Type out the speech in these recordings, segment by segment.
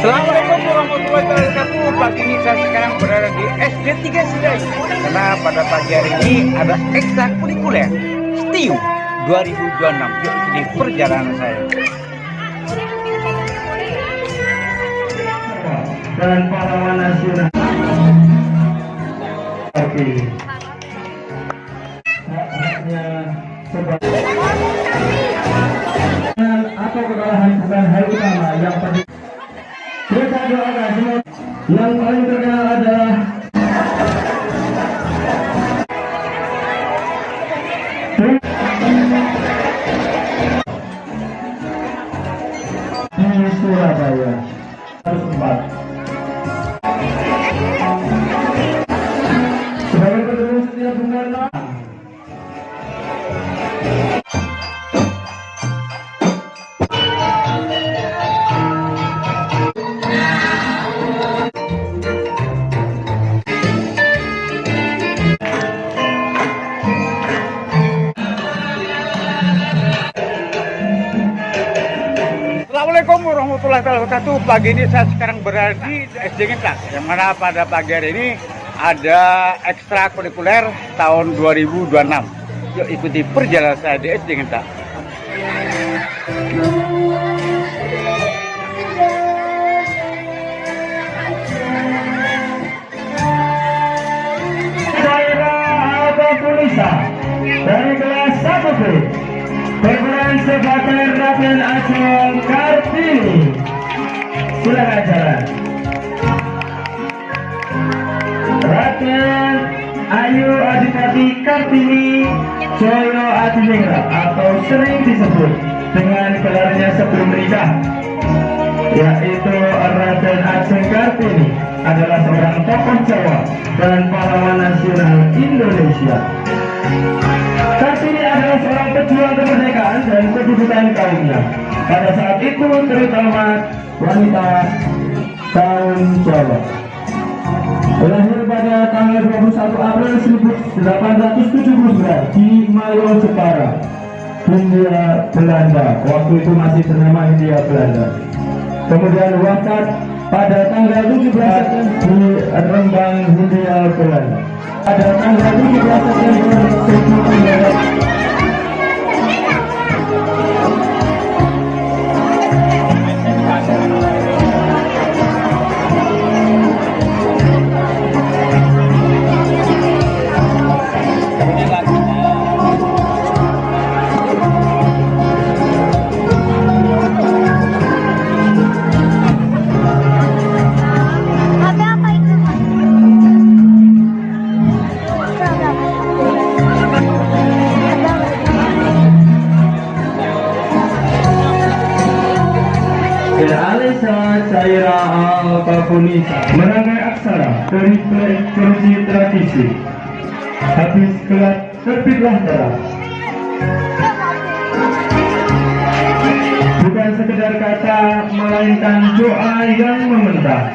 Assalamualaikum warahmatullahi wabarakatuh. Pagi ini saya sekarang berada di SD 3 Sidai, karena pada pagi hari ini ada ekstrakurikuler STIU 2026. Yuk di perjalanan saya. Dan pahlawan nasional. Oke. Hanya sebagai atau kekalahan bukan hal utama yang penting. Kita doakan semua. Yang paling terkenal adalah di Surabaya. Harus 4. Sebagai penerus setia Bung Karno. Assalamualaikum warahmatullahi wabarakatuh. Pagi ini saya sekarang berada di SD Ngentak, yang mana pada pagi hari ini ada ekstrakurikuler tahun 2026. Yuk ikuti perjalanan saya di SD Ngentak. Saira Alba Punisa dari kelas 1B berperan sebagai Raden Ajeng Kartini. Silakan jalan. Raden Ayu Adipati Kartini Joyo Adiningrat, atau sering disebut dengan gelarnya sebelum menikah, yaitu Raden Ajeng Kartini, adalah seorang tokoh Jawa dan pahlawan nasional Indonesia. Kartini adalah seorang pejuang kemerdekaan dan kedudukan kaumnya. Pada saat itu terutama wanita kaum Jawa. Lahir pada tanggal 21 April 1879 di Mayo Jepara, Hindia Belanda. Waktu itu masih bernama Hindia Belanda. Kemudian wafat pada tanggal 17 September di Rembang, Hindia Belanda. Pada tanggal 17 September 1900. Alisa Saira Alba Punisa merangkai aksara dari versi tradisi. Habis gelap terbitlah terang. Bukan sekedar kata, melainkan doa yang membentang.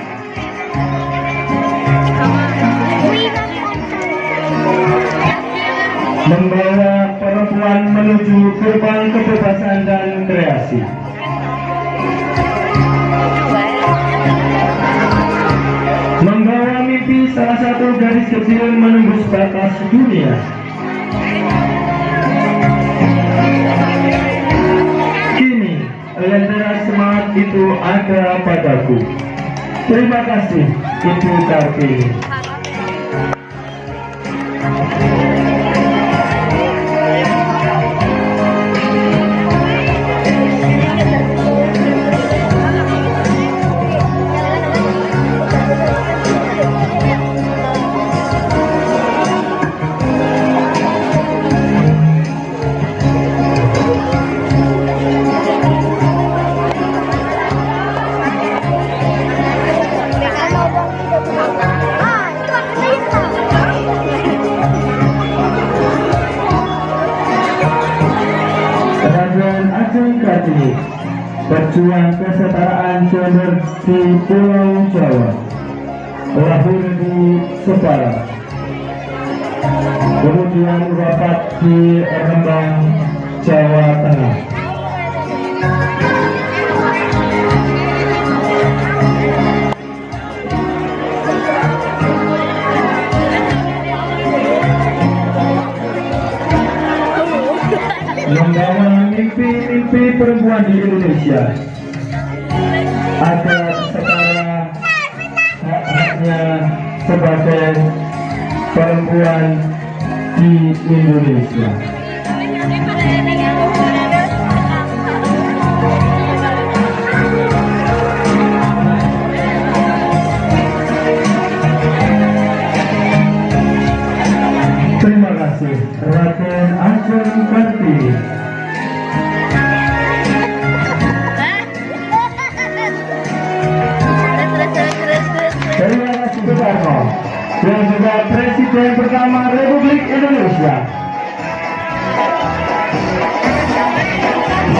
Membawa perempuan menuju gerbang kebebasan dan kreasi. Membawa mimpi salah satu gadis kecil menembus batas dunia. Kini lentera semangat itu ada padaku. Terima kasih, Ibu Kartini. Kartini, pejuang kesetaraan gender di Pulau Jawa, lahir di Jepara, kemudian wafat di Rembang, Jawa Tengah. Indonesia agar setara hak-haknya sebagai perempuan di Indonesia. Terima kasih, Raden Ajeng Kartini. Terima kasih Soekarno, yang juga Presiden pertama Republik Indonesia.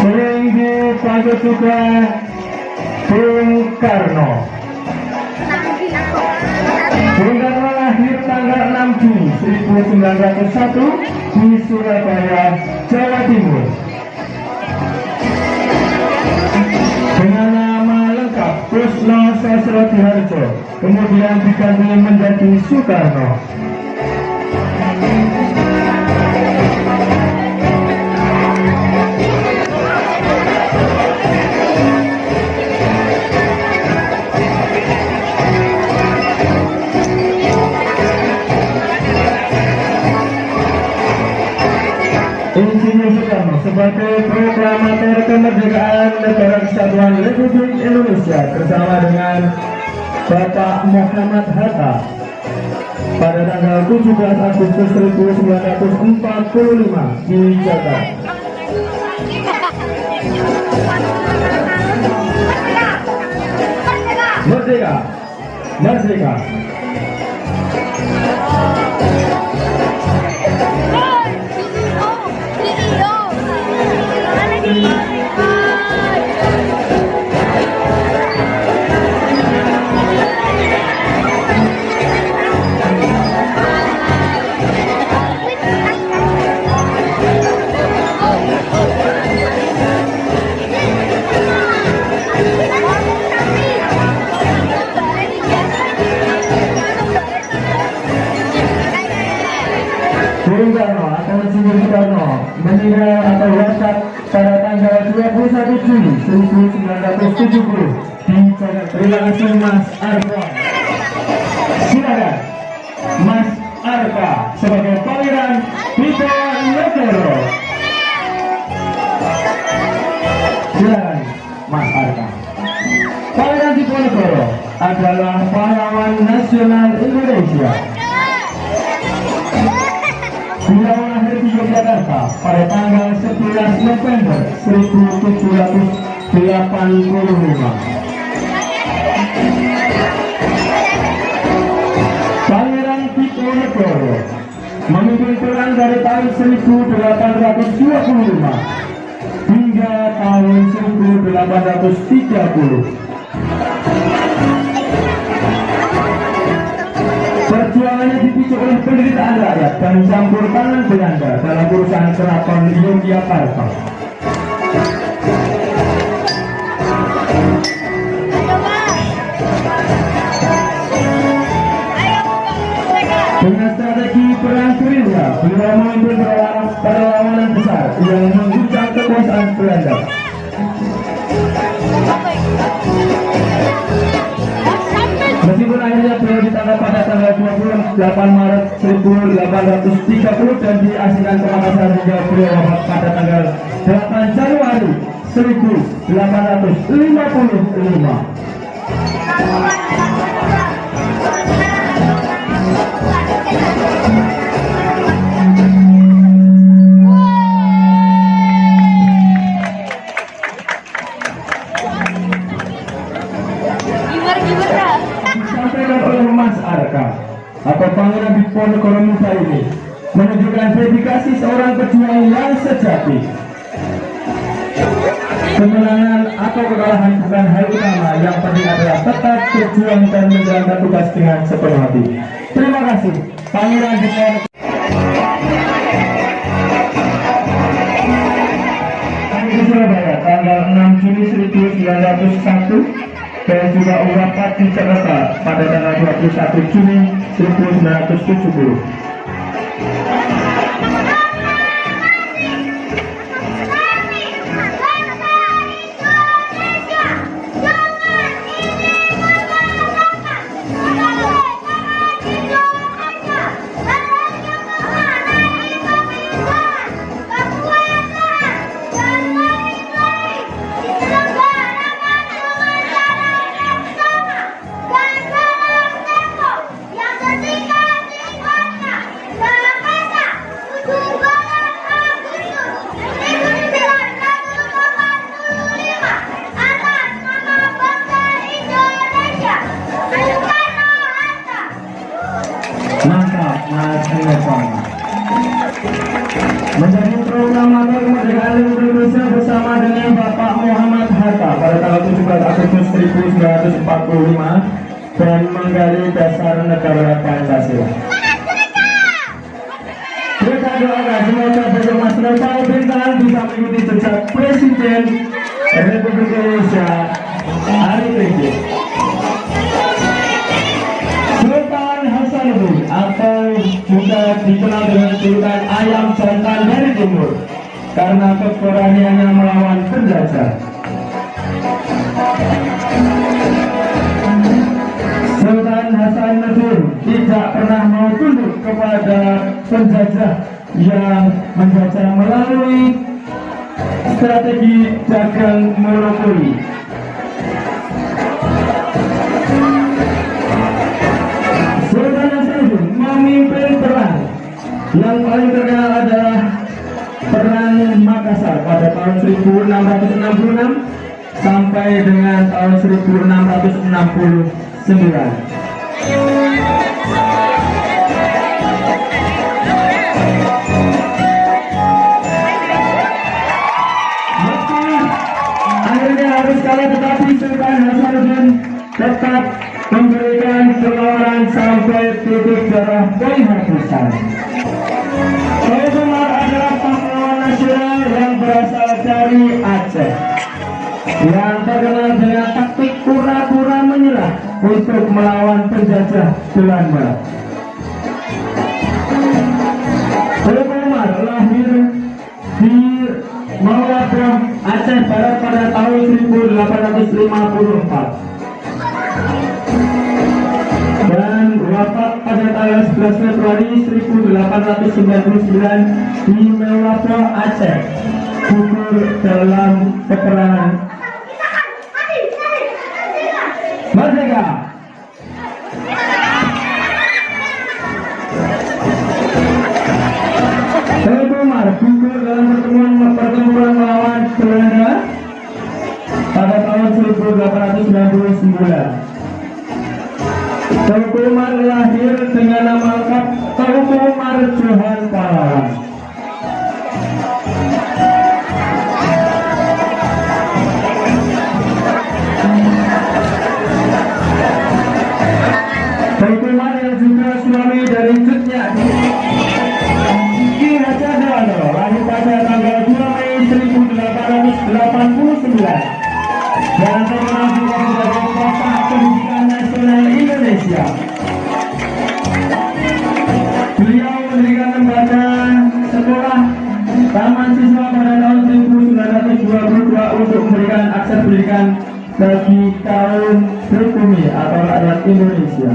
Sering dipanggil juga Bung Karno. Bung Karno lahir tanggal 6 Juni 1901 di Surabaya, Jawa Timur. Dengan nama lengkap Kusno Sosrodihardjo, kemudian diganti menjadi Soekarno. Insinyur Soekarno sebagai proklamator kemerdekaan Negara Kesatuan Republik Indonesia bersama dengan Bapak Muhammad Hatta pada tanggal 17 Agustus 1945 di Jakarta. Merdeka, merdeka. Bung Karno atau Insinyur Soekarno meninggal atau wafat pada tanggal 21 Juni 1970 di Jakarta. Terima kasih Mas Arka. Silakan Mas Arka sebagai Pangeran Diponegoro. Silakan Mas Arka. Pangeran Diponegoro adalah pahlawan nasional Indonesia. Beliau lahir di Yogyakarta pada tanggal 11 November 1785. Pangeran Diponegoro memimpin perang dari tahun 1825 hingga tahun 1830. Perjuangannya dipicu oleh penderitaan rakyat dan campur tangan Belanda dalam urusan keraton Yogyakarta. Dengan strategi perang gerilya, beliau memimpin perlawanan besar yang mengguncang kekuasaan Belanda. Meskipun akhirnya beliau ditangkap pada tanggal 28 Maret 1830 dan diasingkan ke Makassar hingga beliau wafat pada tanggal 8 Januari 1855. Disampaikan oleh Mas Arka atau Pangeran Diponegoro Muda ini menunjukkan dedikasi seorang pejuang yang sejati. Kemenangan atau kekalahan bukan hal utama, yang penting adalah tetap berjuang dan menjalankan tugas dengan sepenuh hati. Terima kasih Pangeran Diponegoro. Di Surabaya tanggal 6 Juni 1901 dan juga wafat di Jakarta pada tanggal 21 Juni 1970. 1945 dan menggali dasar negara Pancasila. Kita doakan semoga besok Mas Rafael Bintang bisa mengikuti jejak Presiden Republik Indonesia hari ini. Sultan Hasanuddin atau juga dikenal dengan julukan Ayam Jantan dari Timur karena keberaniannya melawan penjajah. Sultan Hasanuddin tidak pernah mau tunduk kepada penjajah yang menjajah melalui strategi dagang monopoli. Sultan Hasanuddin memimpin perang yang paling terkenal adalah Perang Makassar pada tahun 1666 sampai dengan tahun 1669. Akhirnya harus kalah, tetapi Sultan Hasanuddin tetap memberikan perlawanan sampai titik darah penghabisan. Umar adalah pahlawan nasional yang berasal dari Aceh yang terkenal dengan taktik pura-pura menyerah untuk melawan penjajah Belanda. Umar lahir di Maulapur, Aceh Barat pada tahun 1854 dan wafat pada tanggal 11 Februari 1899 di Maulapur, Aceh, gugur dalam peperangan Merdeka. Umar gugur dalam pertempuran melawan Belanda pada tahun 1899. Teuku Umar lahir dengan nama lengkap Teuku Umar Johan Pahlawan. Teuku Umar yang juga suami dari Cutnya Ki Hajar Dewantara lahir pada tanggal 2 Mei 1889 dan terkenal juga sebagai Bapak Pendidikan Nasional Indonesia. Beliau mendirikan lembaga sekolah Taman Siswa pada tahun 1922 untuk memberikan akses pendidikan bagi kaum pribumi atau rakyat Indonesia.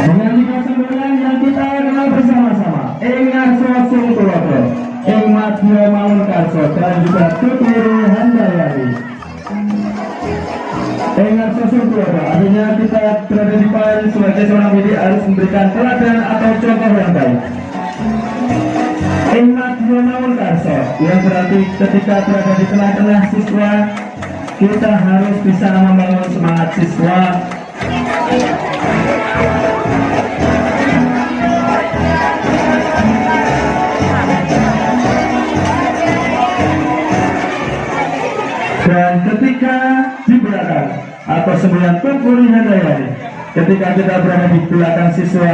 Dengan tiga semboyan yang kita kenal bersama-sama, Engarso Sungkuloto, Engmadyo Mangunkarso, dan juga Tuturu Handayani. Engarso Sungkuloto, artinya kita berada di depan sebagai seorang pendidik harus memberikan teladan atau contoh yang baik. Engmadyo Mangunkarso, yang berarti ketika berada di tengah-tengah siswa, kita harus bisa membangun semangat siswa. Dan ketika di belakang atau semboyan Teuku Handayani, ketika kita berada di belakang siswa,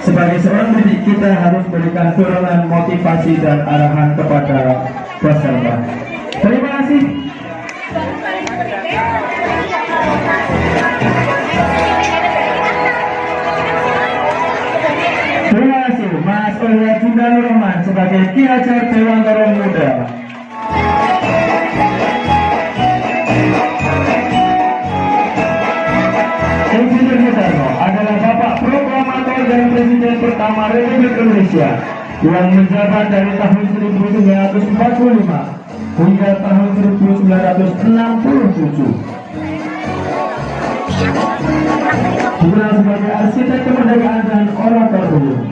sebagai seorang pendidik kita harus berikan dorongan, motivasi dan arahan kepada peserta. Terima kasih. Terima kasih Mas Oleh Jindan Roman sebagai Ki Hajar Dewantara Muda. Presiden Soekarno adalah Bapak Proklamator dan Presiden pertama Republik Indonesia yang menjabat dari tahun 1945 hingga tahun 1967. Dikenal sebagai arsitek kemerdekaan dan orator umum.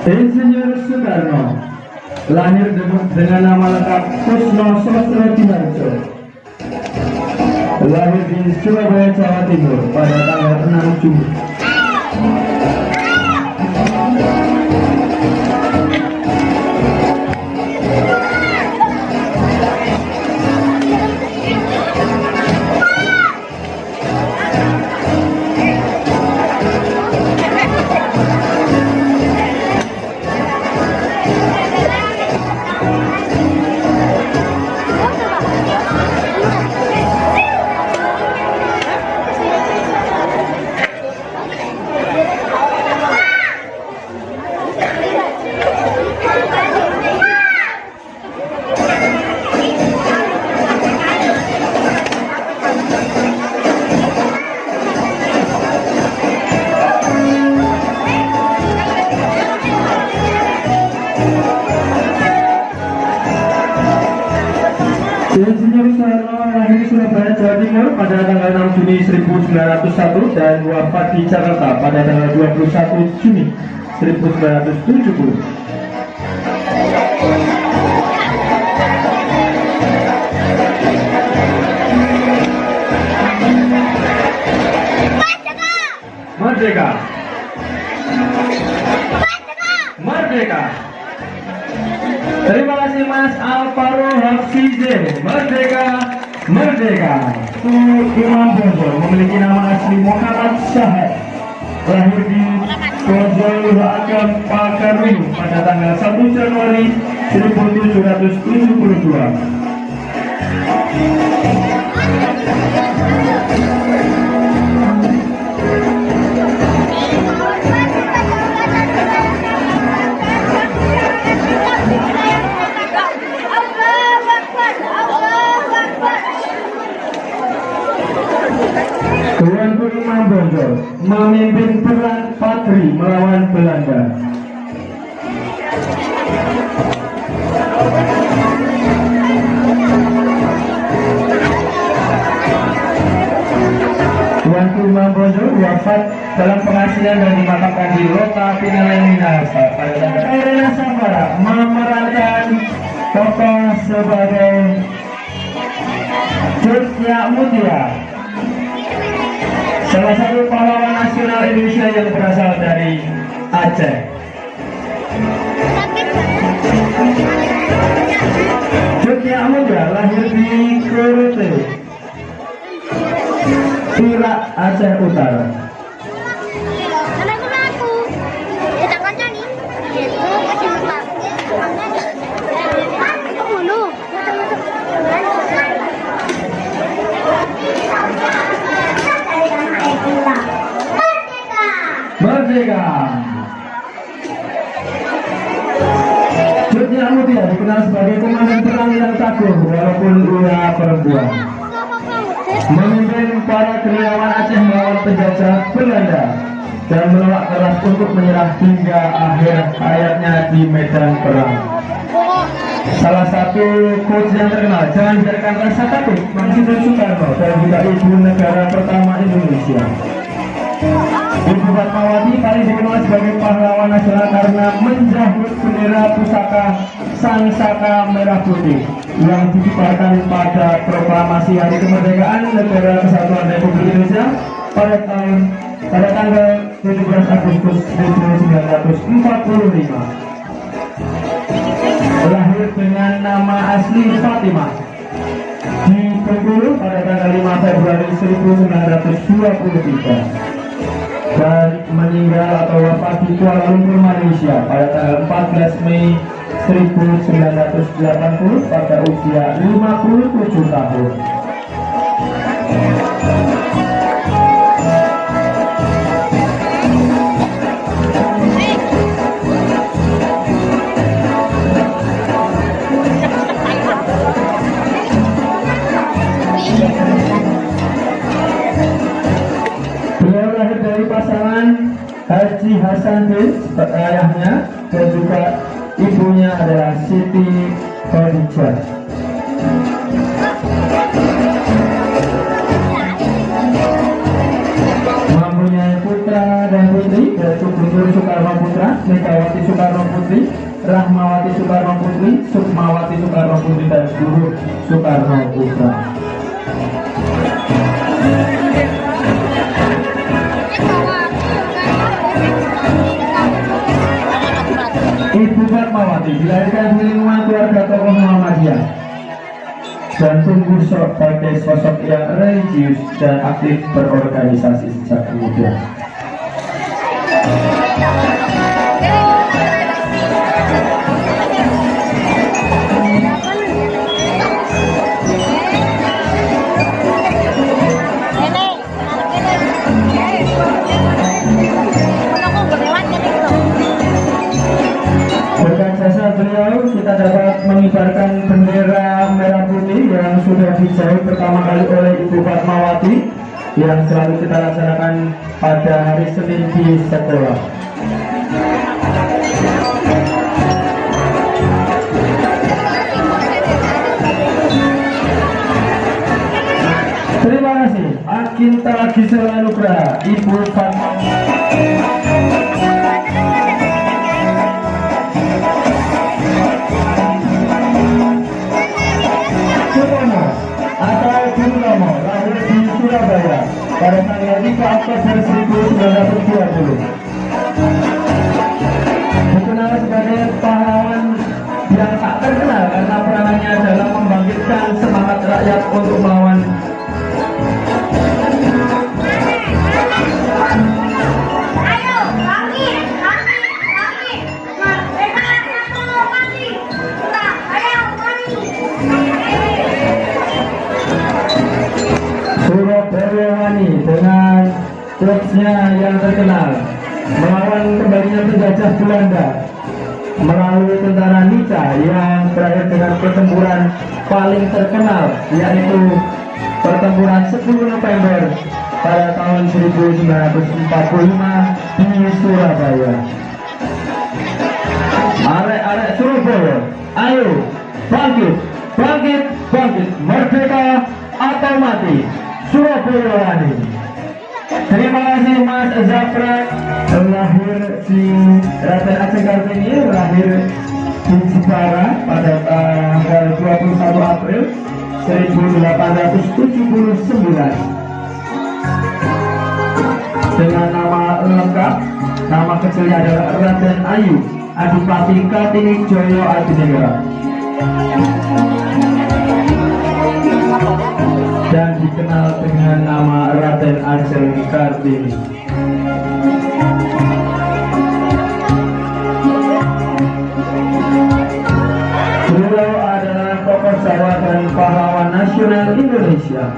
Insinyur Soekarno lahir dengan nama lengkap Kusno Sosro Diharjo. Lahir di Surabaya, Jawa Timur pada tanggal 6 Juni. Insinyur Soekarno lahir di Surabaya, Jawa Timur pada tanggal 6 Juni 1901 dan wafat di Jakarta pada tanggal 21 Juni 1970. Merdeka! Merdeka! Terima kasih Mas Alvaro Hafsize. Merdeka, merdeka. Imam Bonjol memiliki nama asli Muhammad Syahid. Lahir di Bonjol Agam Pakarwing pada tanggal 1 Januari 1772. Tuanku Imam Bonjol memimpin perang Patri melawan Belanda. Tuanku Imam Bonjol wafat dalam pengasihan dan dimakamkan di Lota Pinalen Minahasa pada tanggal. Erina Safara memerankan tokoh sebagai Jutnya Mutia, salah satu pahlawan nasional Indonesia yang berasal dari Aceh. Jutnya Mutia lahir di Kerete, Irak, Aceh Utara. Merdeka. Jutnya Mutia dikenal sebagai komandan perang yang tangguh walaupun ia perempuan. Memimpin para gerilyawan Aceh melawan penjajah Belanda dan menolak keras untuk menyerah hingga akhir hayatnya di medan perang. Salah satu quotes yang terkenal, jangan biarkan rasa takut, Insinyur Soekarno dan juga ibu negara pertama Indonesia. Ibu Fatmawati paling dikenal sebagai pahlawan nasional karena menjahit bendera pusaka Sang Saka Merah Putih yang dikibarkan pada proklamasi Hari Kemerdekaan Negara Kesatuan Republik Indonesia pada tanggal 17 Agustus 1945. Lahir dengan nama asli Fatimah di Bengkulu pada tanggal 5 Februari 1923. Dan meninggal atau wafat di Kuala Lumpur, Malaysia pada tanggal 14 Mei 1980 pada usia 57 tahun. Beliau lahir dari pasangan Haji Hasan bin ayahnya dan juga ibunya adalah Siti Khadijah. Mempunyai putra dan putri yaitu Guntur Soekarno Putra, Megawati Soekarno Putri, Rahmawati Soekarno Putri, Sukmawati Soekarno Putri, dan Guru Soekarno Putra. Ibu Fatmawati dilahirkan di lingkungan keluarga tokoh Muhammadiyah dan tumbuh sebagai sosok yang religius dan aktif berorganisasi sejak muda. Berkat jasa beliau, kita dapat mengibarkan bendera merah putih yang sudah dijahit pertama kali oleh Ibu Fatmawati, yang selalu kita laksanakan pada hari Senin di sekolah. Terima kasih Akinta Gisela Nugraha, Ibu Fatmawati. Atau Bung Romo, lahir di Surabaya pada tanggal 3 Oktober 1920. Dikenal sebagai pahlawan yang tak terkenal karena peranannya dalam membangkitkan semangat rakyat untuk melawan Suroboyowani dengan klubnya yang terkenal melawan kembalinya penjajah Belanda melalui tentara Nica yang berakhir dengan pertempuran paling terkenal, yaitu pertempuran 10 November pada tahun 1945 di Surabaya. Arek-arek Surabaya, ayo bangkit, bangkit, bangkit, merdeka atau mati, Suroboyowani. Terima kasih Mas Zafran. Lahir di Raden Ajeng Kartini, lahir di Jepara pada tanggal 21 April 1879 dengan nama lengkap. Nama kecilnya adalah Raden Ayu Adipati Kartini Joyo Adinegara, dan dikenal dengan nama Raden Ajeng Kartini. Beliau adalah tokoh Jawa dan pahlawan nasional Indonesia.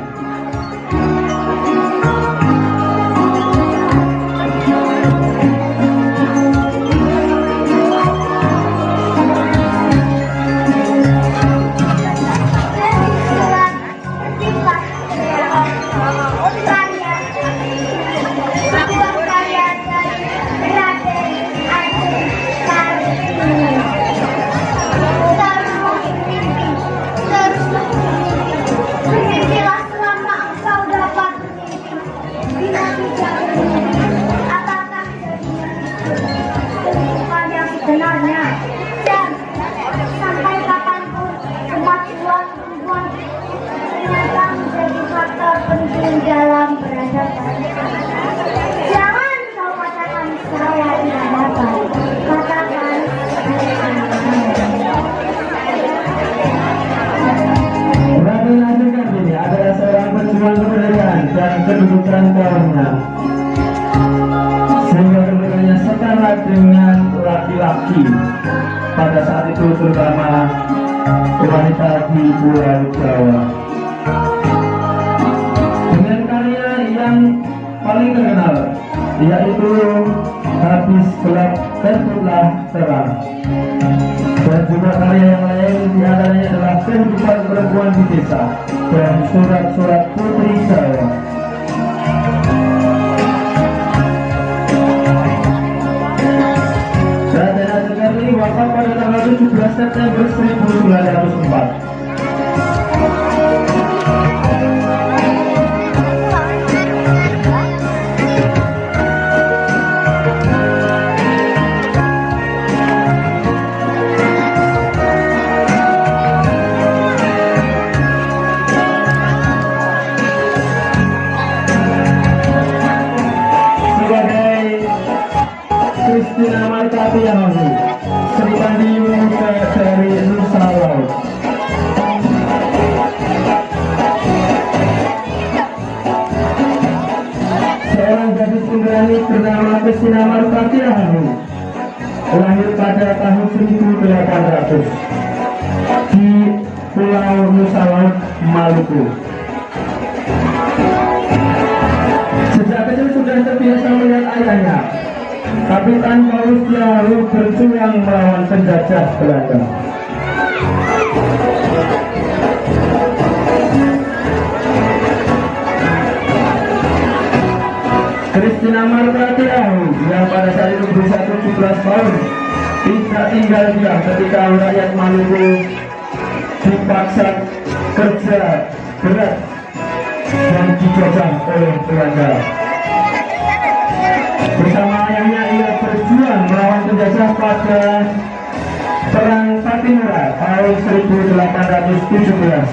Dalam peradaban, jangan kau katakan saya tidak dapat, katakan Raden Ajeng Kartini adalah seorang pejuang kemerdekaan dan kedudukan kaumnya, sehingga kemerdekaannya setara dengan laki-laki pada saat itu, terutama wanita di Pulau Jawa. Yang paling terkenal yaitu Habis Gelap Terbitlah Terang, dan juga karya yang lain diantaranya adalah Kehidupan Perempuan di Desa dan Surat-Surat Putri Jawa. Raden Ajeng Kartini wafat pada tanggal 17 September 1904. Sri Pandi Muda dari Nusa Laut. Seorang gadis pemberani bernama Kristina Marupati Rahayu lahir pada tahun 1800 di Pulau Nusa Laut, Maluku. Sejak kecil sudah terbiasa melihat ayahnya, Kapitan Paulus Tiaru, berjuang melawan penjajah Belanda. Kristina Marupati Rahayu yang pada saat itu berusia 17 tahun tidak tinggal diam ketika rakyat Maluku dipaksa kerja berat dan dijajah oleh Belanda. Bersama ayahnya ia berjuang melawan penjajah pada Perang Patimura tahun 1817.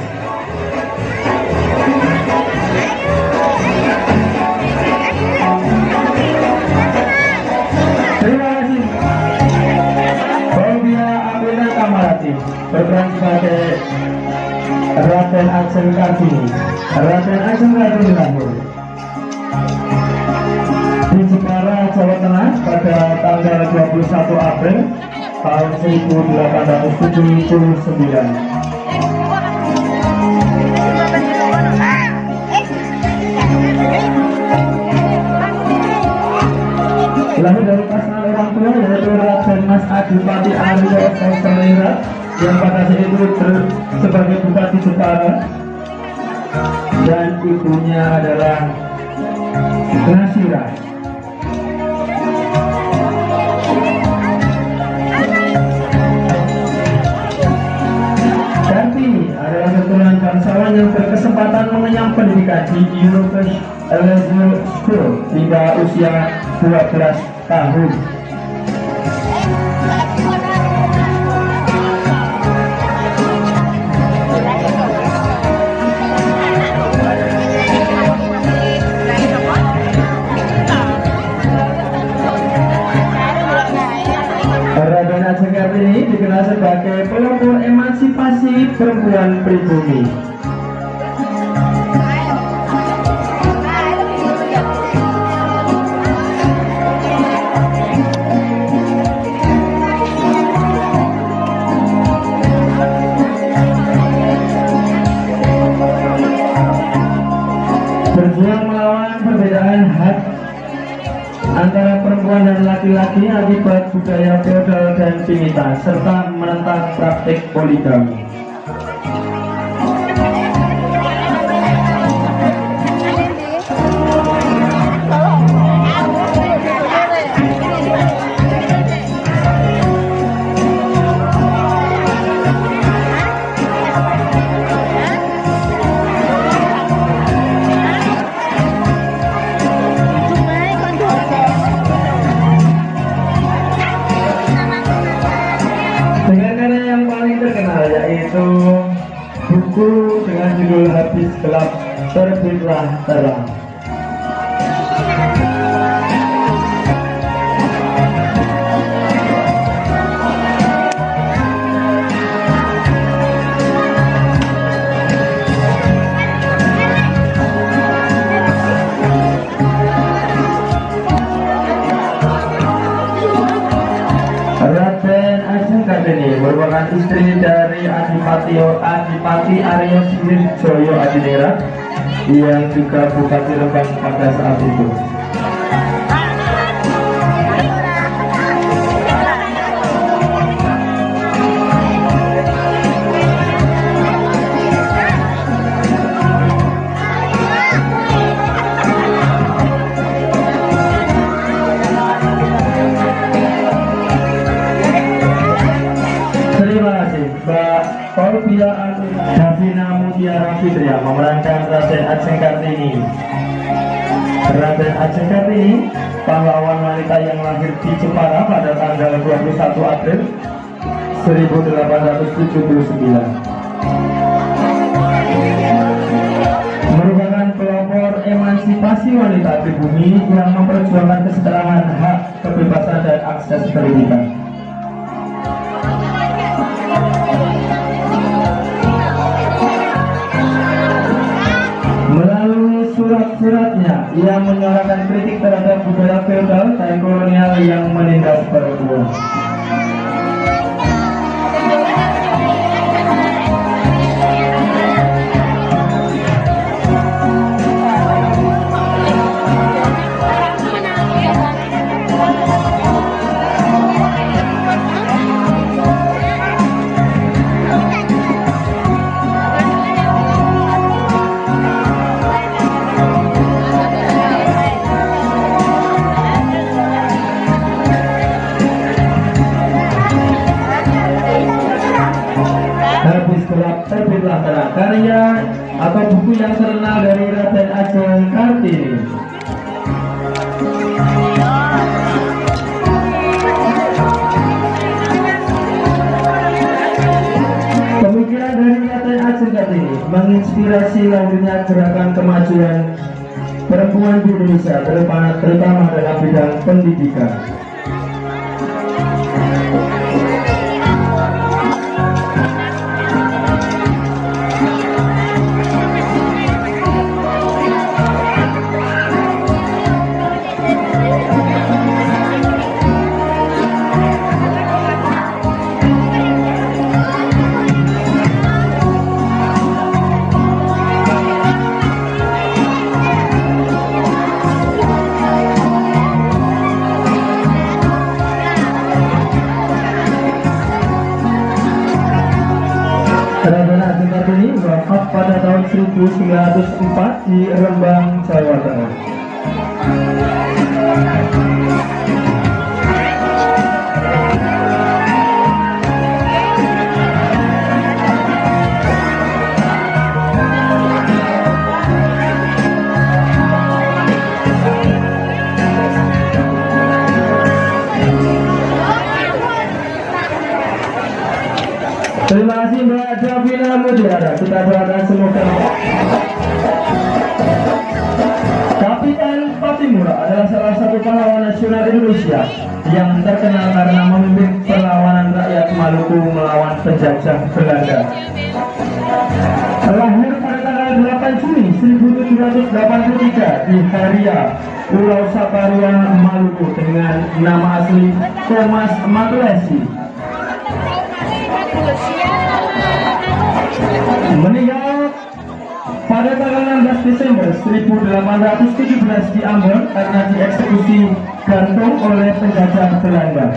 Terima kasih. Faubia Amina Kamarati berperan sebagai Raden Ajeng Kartini. Raden Ajeng Kartini lahir di Jepara, Jawa Tengah pada tanggal 21 April tahun 1879. Lahir dari pasangan orang tua yaitu Raden Mas Adipati Aryo Selera yang pada saat itu sebagai Bupati Jepara, dan ibunya adalah Nasira. Kartini adalah keturunan bangsawan yang berkesempatan mengenyam pendidikan di University School hingga usia 12 tahun. Raden Ajeng Kartini dikenal sebagai pelopor emansipasi perempuan pribumi. Berjuang melawan perbedaan hak antara perempuan dan laki-laki akibat budaya feodal dan pimpinan, serta menentang praktik poligami. Yaitu buku dengan judul Habis Gelap Terbitlah Terang. Raden Ajeng Kartini merupakan istri dari Adipati Aryo Joyo Adinera yang juga Bupati Rembang pada saat itu. Faubia Davina Mutiara Fitria memerankan Raden Ajeng Kartini. Raden Ajeng Kartini, pahlawan wanita yang lahir di Jepara pada tanggal 21 April 1879. Merupakan pelopor emansipasi wanita pribumi yang memperjuangkan kesetaraan hak, kebebasan, dan akses pendidikan. Papua. Terbitlah karya atau buku yang terkenal dari Raden Ajeng Kartini. Pemikiran dari Raden Ajeng Kartini menginspirasi lahirnya gerakan kemajuan perempuan di Indonesia, terutama dalam bidang pendidikan. Raden Ajeng Kartini wafat pada tahun 1904 di Rembang, Jawa Tengah. Terima kasih Mbak Davina Mutiara. Kita doakan semoga Kapitan Patimura adalah salah satu pahlawan nasional Indonesia yang terkenal karena memimpin perlawanan rakyat Maluku melawan penjajah Belanda. Lahir pada tanggal 8 Juni 1783 di Haria, Pulau Saparua, Maluku dengan nama asli Thomas Matulesi. Meninggal pada tanggal 16 Desember 1817 di Ambon karena dieksekusi gantung oleh penjajah Belanda.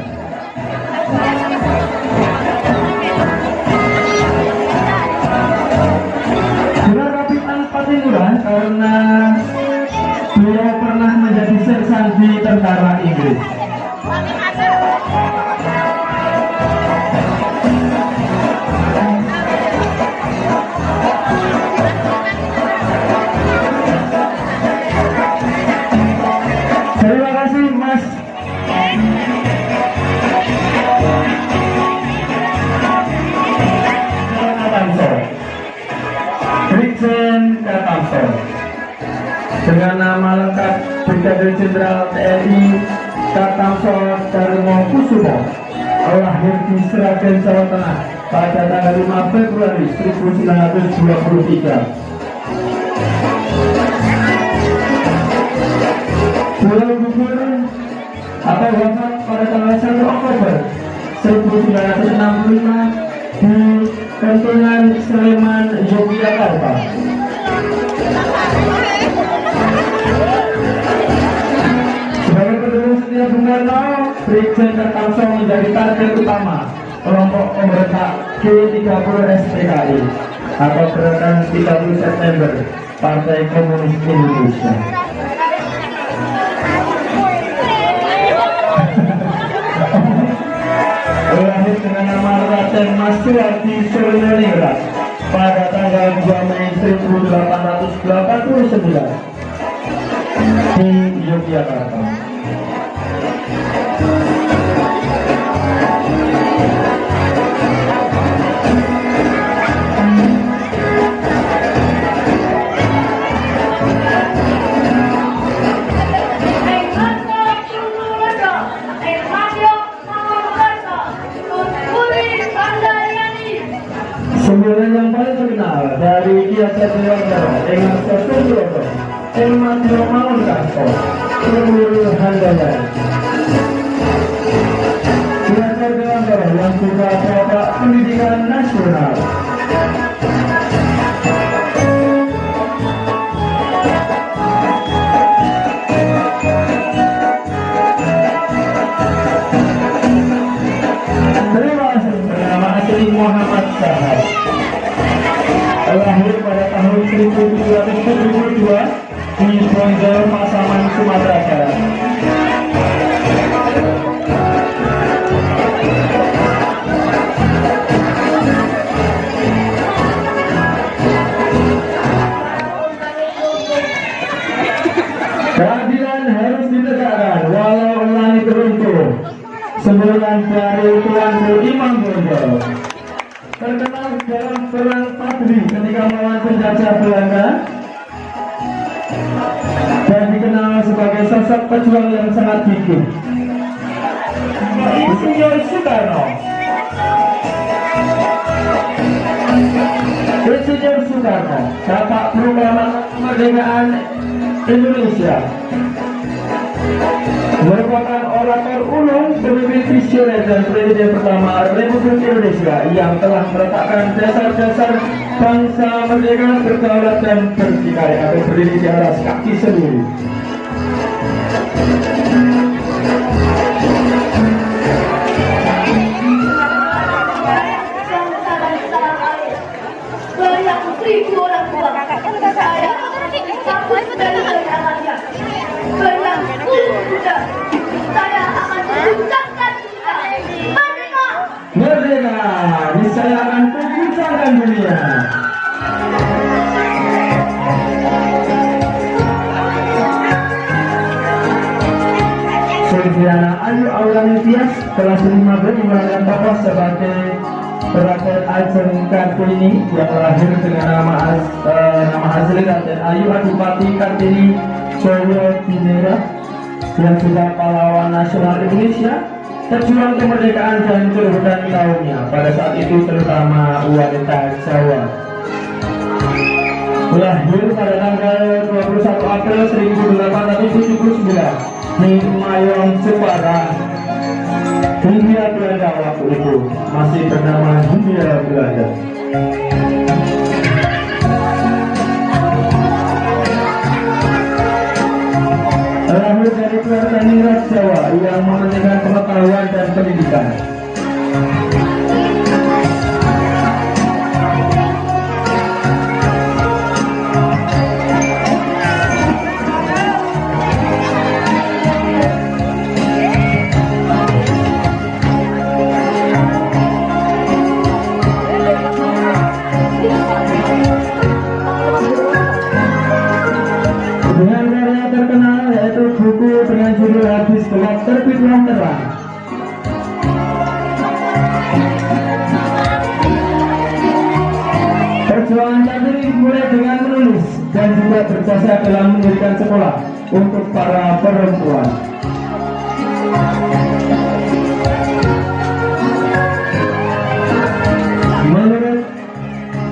Gelar Kapitan Patimura karena beliau pernah menjadi sersan di tentara Inggris. Terima kasih Mas Brigjen Katamso dengan nama lengkap Brigadir Jenderal TNI Katamso Darmo Kusumo, lahir di Sragen, Jawa Tengah pada tanggal 5 Februari 1923. Beliau gugur atau wafat pada tanggal 1 Oktober 1965 di Kentungan, Sleman, Yogyakarta. Sebagai pendukung setia Bung Karno, Brigjen Katamso menjadi target utama kelompok pemberontak G30 SPKI atau Gerakan 30 September Partai Komunis Indonesia. Lahir dengan nama Raden Mas Suwardi Suriningrat pada tanggal 2 Mei 1889 di Yogyakarta. Sembilan yang paling terkenal dari Kiasan Dewantara dengan Sosondroto, Elmatio Maunkarto, Semur Handayani. nasional. Terima kasih. Nama asli Muhammad Sahab. Lahir pada tahun 1772 di Bonjol, Pasaman, Sumatera Barat. Keadilan harus ditegakkan walau langit runtuh. Semboyan dari Tuan Imam Bonjol terkenal dalam perang Padri ketika melawan penjajah Belanda dan dikenal sebagai sosok pejuang yang sangat gigih. Insinyur Soekarno. Insinyur Soekarno, Bapak Proklamasi Kemerdekaan Indonesia, merupakan orator ulung, pemimpin visioner dan presiden pertama Republik Indonesia yang telah meletakkan dasar-dasar bangsa merdeka, berdaulat dan berdikari atau berdiri di atas kaki sendiri. Seribu orang tua saya takut dari anaknya. Berlaku sudah, saya akan mengguncangkan dunia. Merdeka! Merdeka, niscaya akan mengguncangkan dunia. Sulfiana Ayu Aulani Tias kelas 5 merupakan tokoh sebagai Raden Ajeng Kartini yang lahir dengan nama asli Raden Ayu Adipati Kartini Joyo Dinera yang juga pahlawan nasional Indonesia, pejuang kemerdekaan dan kerubutan kaumnya pada saat itu, terutama wanita Jawa. Lahir pada tanggal 21 April 1879 di Mayong, Jepara, Hindia Belanda waktu itu masih bernama Hindia Belanda. Lahir dari keluarga ningrat Jawa yang mementingkan pengetahuan dan pendidikan. Dengan karya terkenal yaitu buku dengan judul Hadis Gelap Terbitlah Terang. Perjuangan Kartini dimulai dengan menulis dan juga berjasa dalam mendirikan sekolah untuk para perempuan. Menurut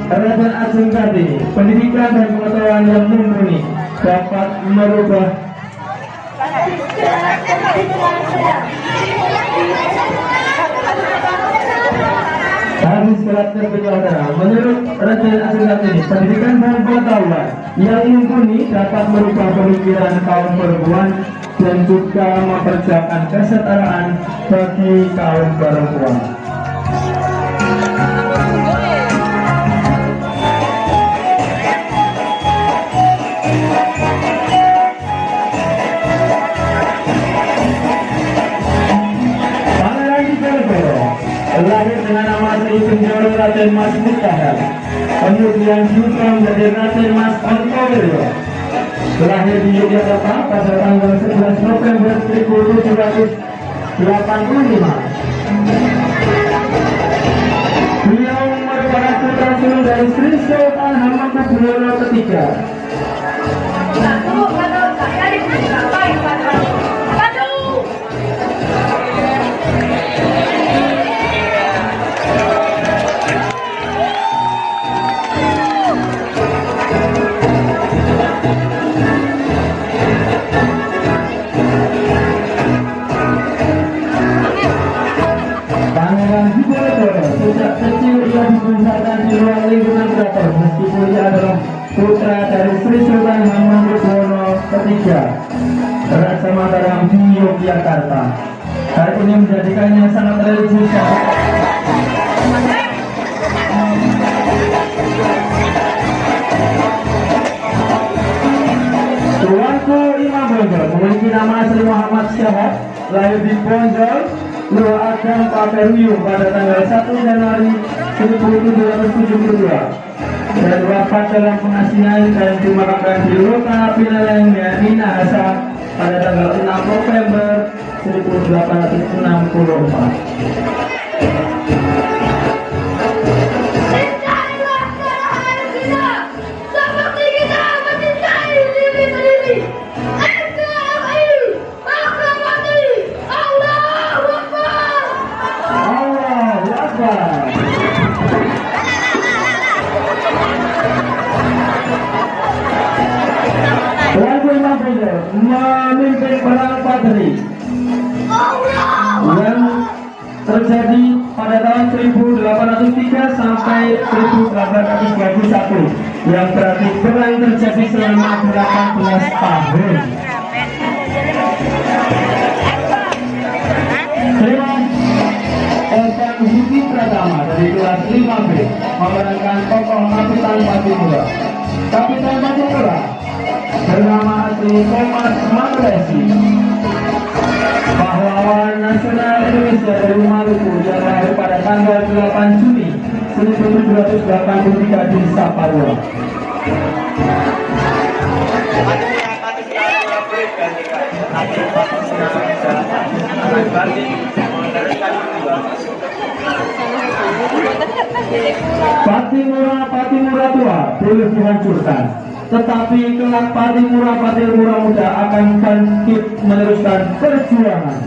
Raden Ajeng Kartini, pendidikan dan pengetahuan yang mumpuni dapat merubah Hadis Gelap Terbitlah Terang. Menurut Raden Ajeng Kartini, pendidikan dan pengetahuan yang mumpuni dapat merubah pemikiran kaum perempuan dan juga memperjuangkan kesetaraan bagi kaum perempuan. Lahir dengan nama asli Kunjoro Raden Mas Mustahil, kemudian juga menjadi Raden Mas Ontowiro. Lahir di Yogyakarta pada tanggal 11 November 1785. Beliau merupakan putra sulung dari Sri Sultan Hamengkubuwono III. Pangeran Diponegoro sejak kecil ia dibesarkan di luar lingkungan keraton meskipun ia adalah putra dari Sri Sultan Hamengkubuwono III Raja Mataram di Yogyakarta. Hal ini menjadikannya sangat religius. Tuanku Imam Bonjol memiliki nama asli Muhammad Syahad, lahir di Bonjol, Luar Agam Paperuyung pada tanggal 1 Januari 1772 dan wafat dalam pengasihan dan dimakamkan di Kota Pineleng, Minahasa pada tanggal 6 November 1864. Tuanku Imam Bonjol memimpin perang Padri yang terjadi pada tahun 1803 sampai 1821 yang berarti perang terjadi selama 18 tahun. Terima Evan Huti Pratama dari kelas 5B memerankan tokoh Kapitan Patimura. Kapitan Patimura bernama asli Thomas Magresi, pahlawan nasional Indonesia dari Maluku yang lahir pada tanggal 8 Juni 1783 di Saparua. Patimura tua boleh dihancurkan, tetapi kelak Patimura muda akan bangkit meneruskan perjuangan.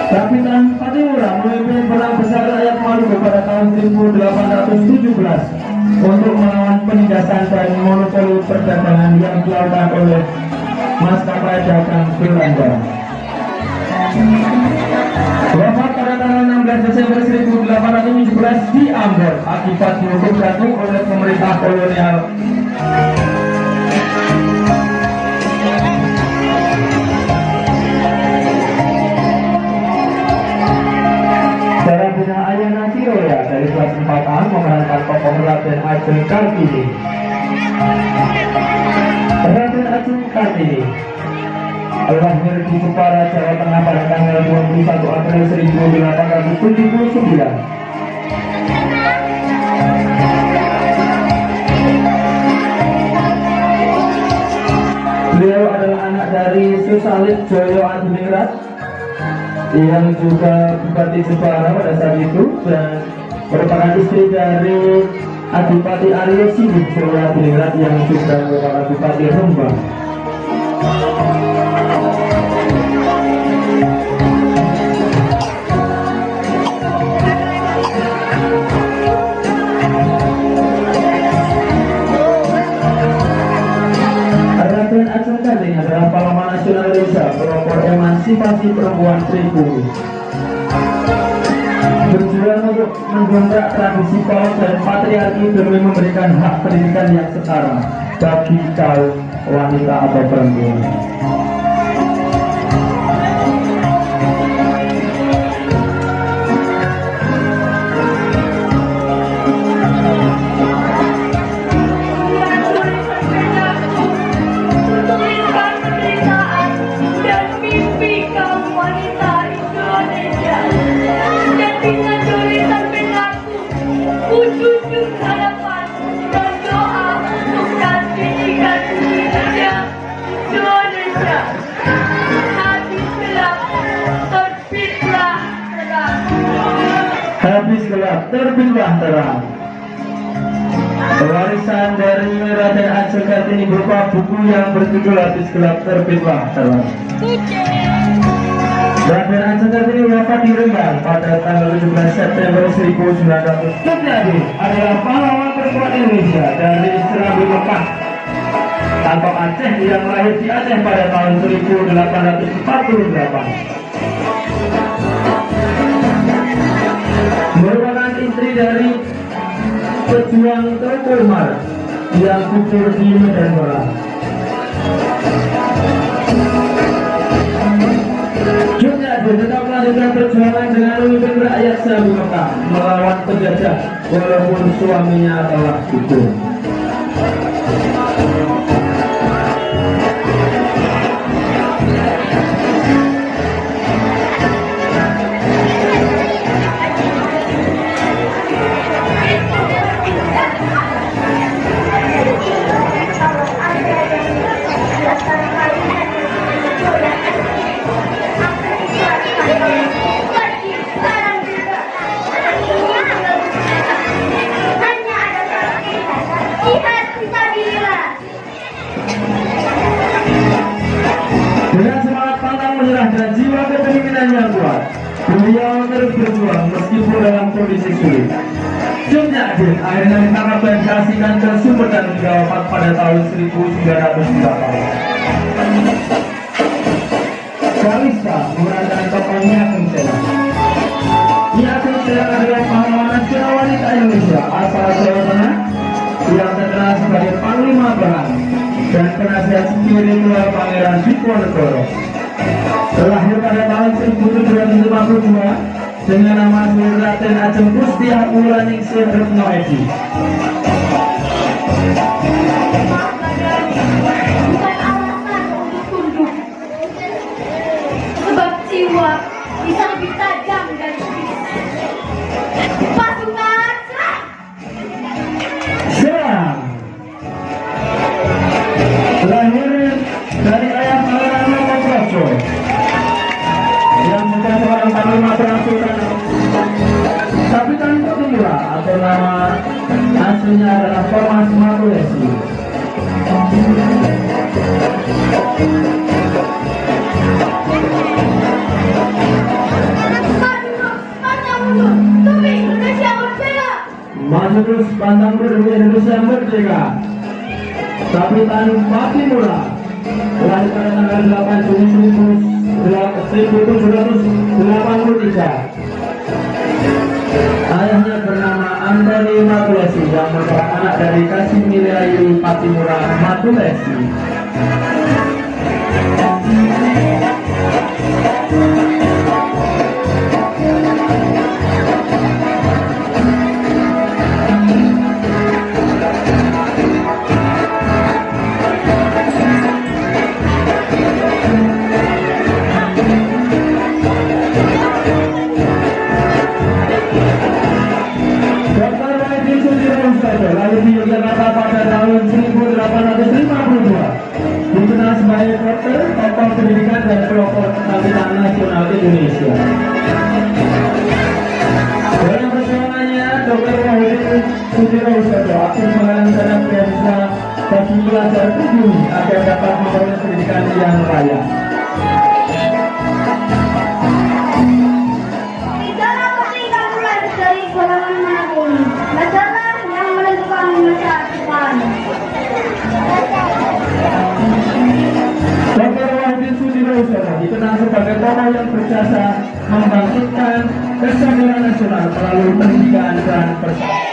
Kapitan Patimura memimpin perang besar rakyat Maluku pada tahun 1817 untuk melawan penindasan dan monopoli perdagangan yang dilakukan oleh maskapai dagang Belanda. Wafat pada tanggal 16 Desember 1817 di Ambon akibat dihukum gantung oleh pemerintah kolonial. Cara bina Ayana Ciroya dari kelas 4A memerankan tokoh Raden Ajeng Kartini. Raden Ajeng Kartini lahir di Jepara, Jawa Tengah pada tanggal 21 April 1879. Beliau adalah anak dari Susalit Joyo Adiningrat yang juga Bupati Jepara pada saat itu dan merupakan istri dari Adipati Aryo Sibuk Joyo Adiningrat yang juga merupakan Bupati Rembang. Raden Ajeng Kartini adalah pahlawan nasional Indonesia, pelopor emansipasi perempuan pribumi. Berjuang untuk mendongkrak tradisi polos dan patriarki demi memberikan hak pendidikan yang setara bagi kaum wanita atau perempuan. Habis gelap, terbitlah terang. Warisan dari Raden Ajeng Kartini berupa buku yang berjudul Habis Gelap, Terbitlah Terang. Raden Ajeng Kartini wafat di Rembang pada tanggal 17 September 1900. Terjadi adalah pahlawan perempuan Indonesia dari Serambi Mekah Tanpa Aceh yang lahir di Aceh pada tahun 1848. pejuang Teuku Umar yang gugur di Medan Barat. Juga tetap melanjutkan perjuangan dengan memimpin rakyat Sabu Mekah melawan penjajah walaupun suaminya telah gugur. Dengan semangat pantang menyerah dan jiwa kepemimpinan yang kuat, beliau terus berjuang meskipun dalam kondisi sulit. Jogja akhirnya ditangkap dan diasingkan ke Sumedang hingga wafat pada tahun 1908. Kalista memerankan tokoh Nia Agung-Sena. Nia Agung-Sena adalah pahlawan nasional wanita Indonesia asal Jawa Tengah yang terkenal sebagai Panglima Perang dan penasihat spiritual Pangeran Diponegoro. Terlahir pada tahun 1752 dengan nama Raden Ajeng Gustiah Ulaningsih Retno Edi. Bukan alasan untuk tunduk, sebab jiwa bisa lebih tajam dari pisau. Pasukan serang! Serang! Lahir dari ayah Pangeran Lombokrojo yang juga seorang panglima perang Sultan Kapitan Patimura atau nama aslinya adalah Thomas Matulesi. Maju terus pantang mundur demi Indonesia merdeka. Kapitan Patimura lahir pada tanggal 8 Juni 1783. Ayahnya bernama Antoni Matulesi yang merupakan anak dari Kasimilayu Patimura Matulesi. Lahir di Yogyakarta pada tahun 1852. Dikenal sebagai dokter, tokoh pendidikan dan pelopor kebangkitan nasional Indonesia. Dalam perjuangannya, Dr. Wahidin Sudirohusodo aktif menggalang beasiswa bagi pelajar pribumi agar dapat memperoleh pendidikan yang layak. Tidaklah ketika mulai dari golongan manapun, masalah yang menentukan masa depan. Dr. Wahidin Sudirohusodo dikenal sebagai tokoh yang berjasa membangkitkan kesadaran nasional melalui pendidikan dan persatuan.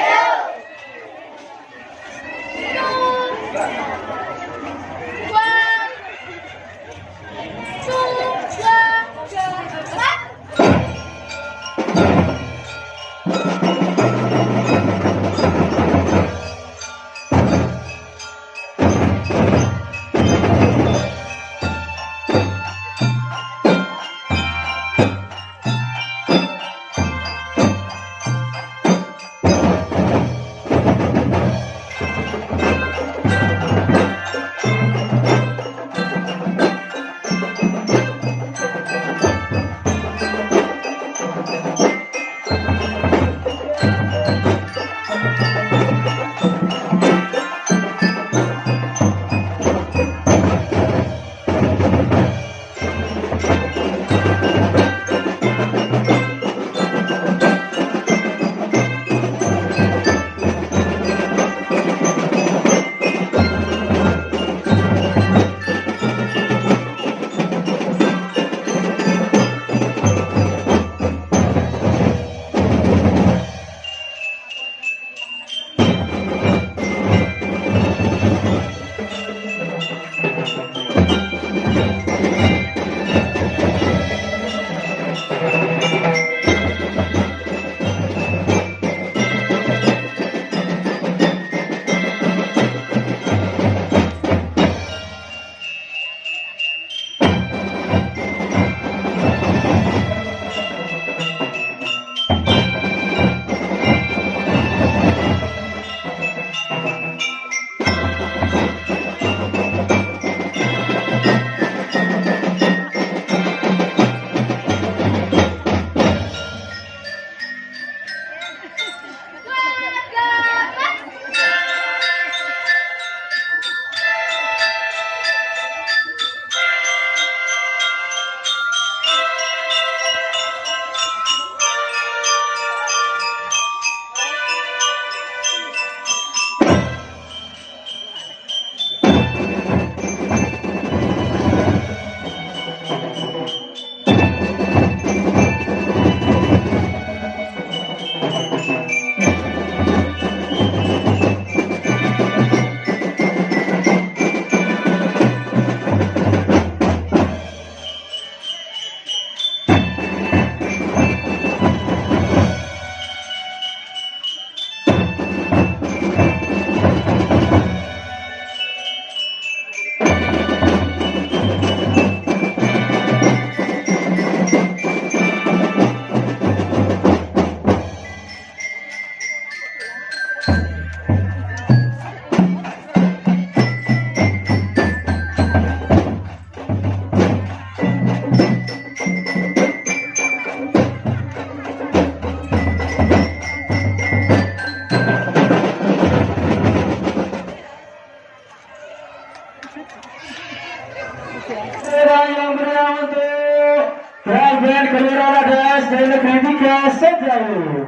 giliran ada SD Negeri 3 Sejauh.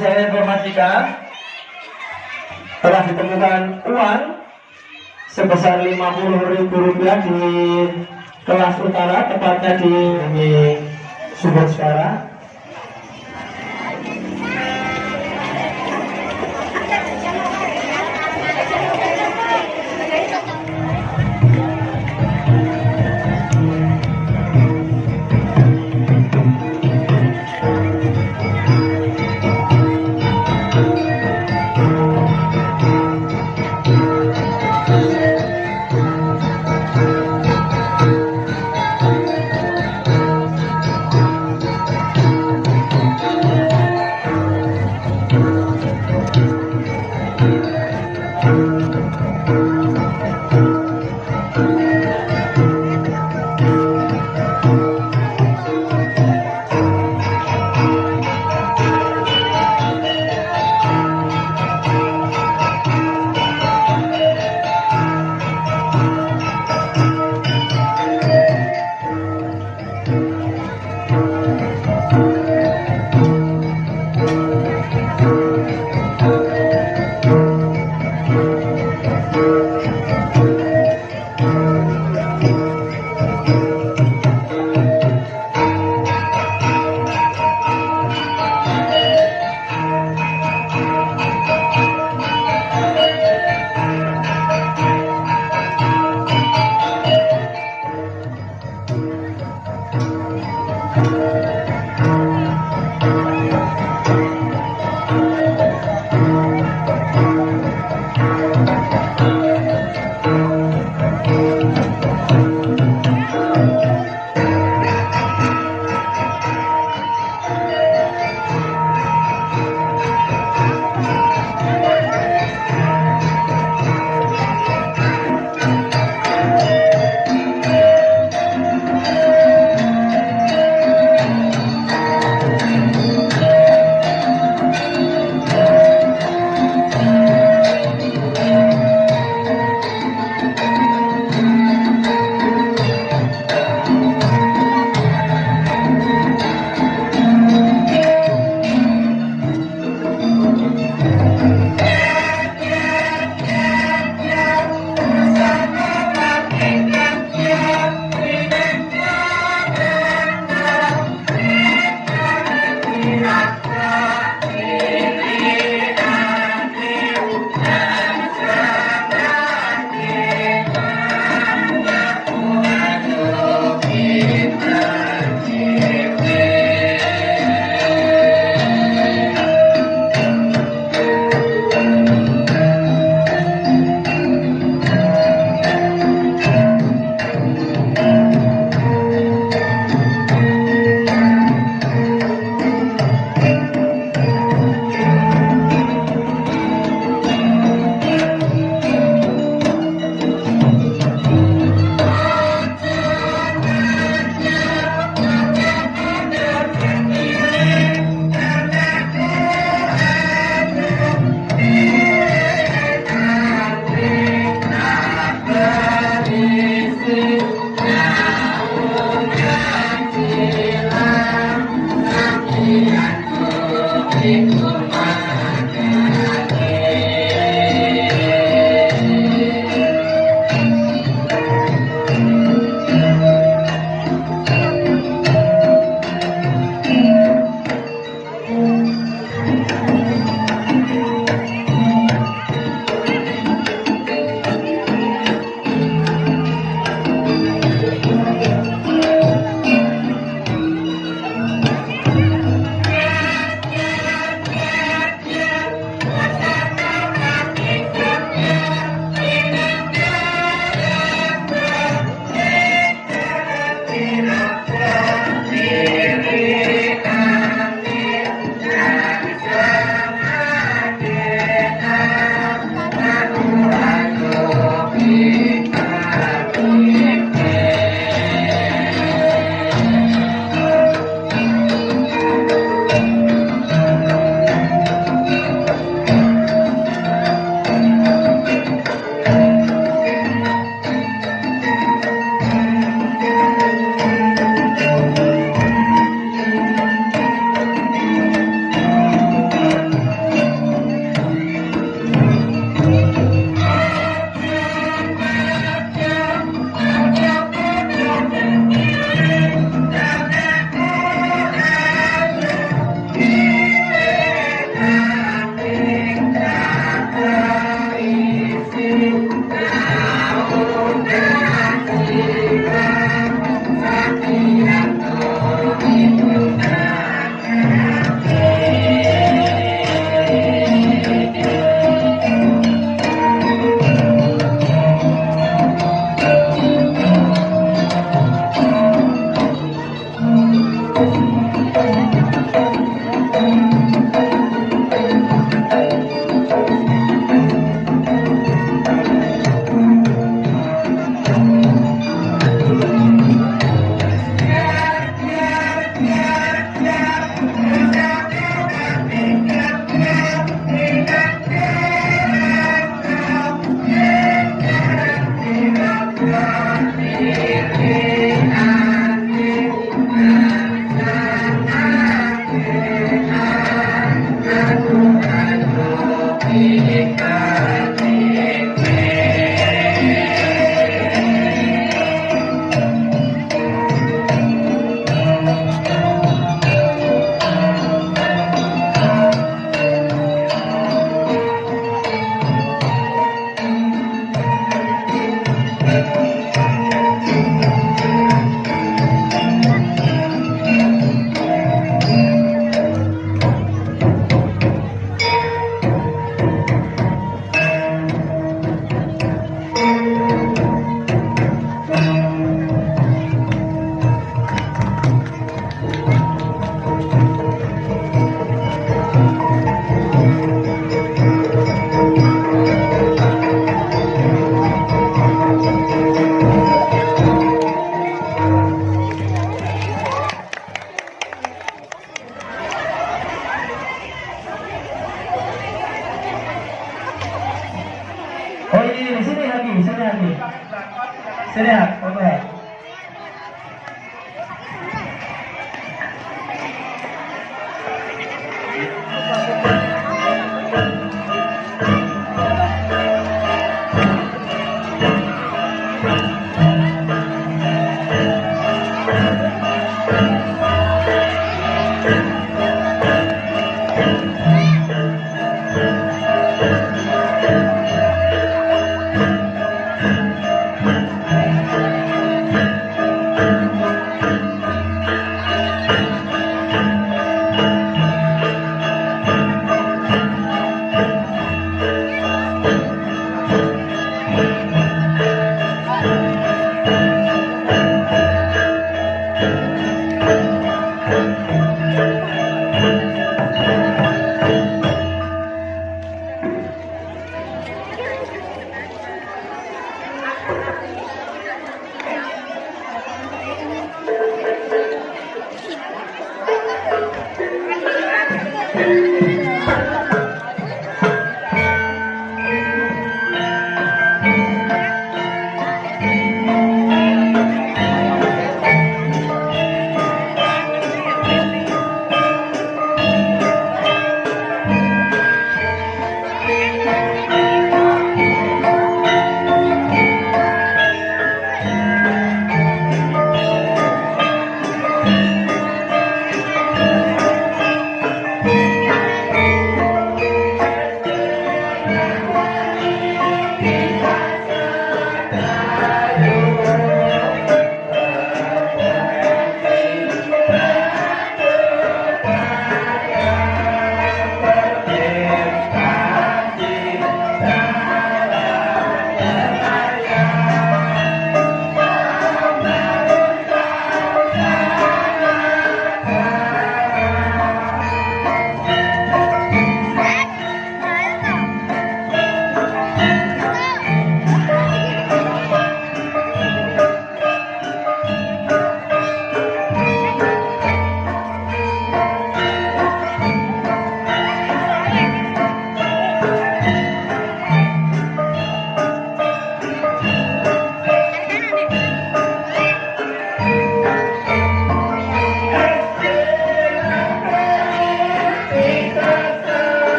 Saya informasikan telah ditemukan uang sebesar Rp50.000 di kelas utara, tepatnya di Sumber Suara.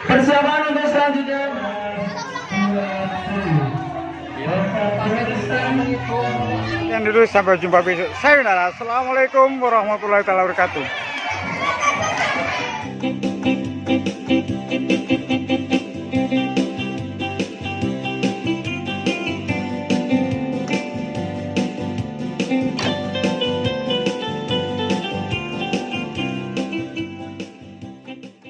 Persiapan untuk selanjutnya. Yang dulu sampai jumpa besok. Sayonara. Assalamualaikum warahmatullahi wabarakatuh.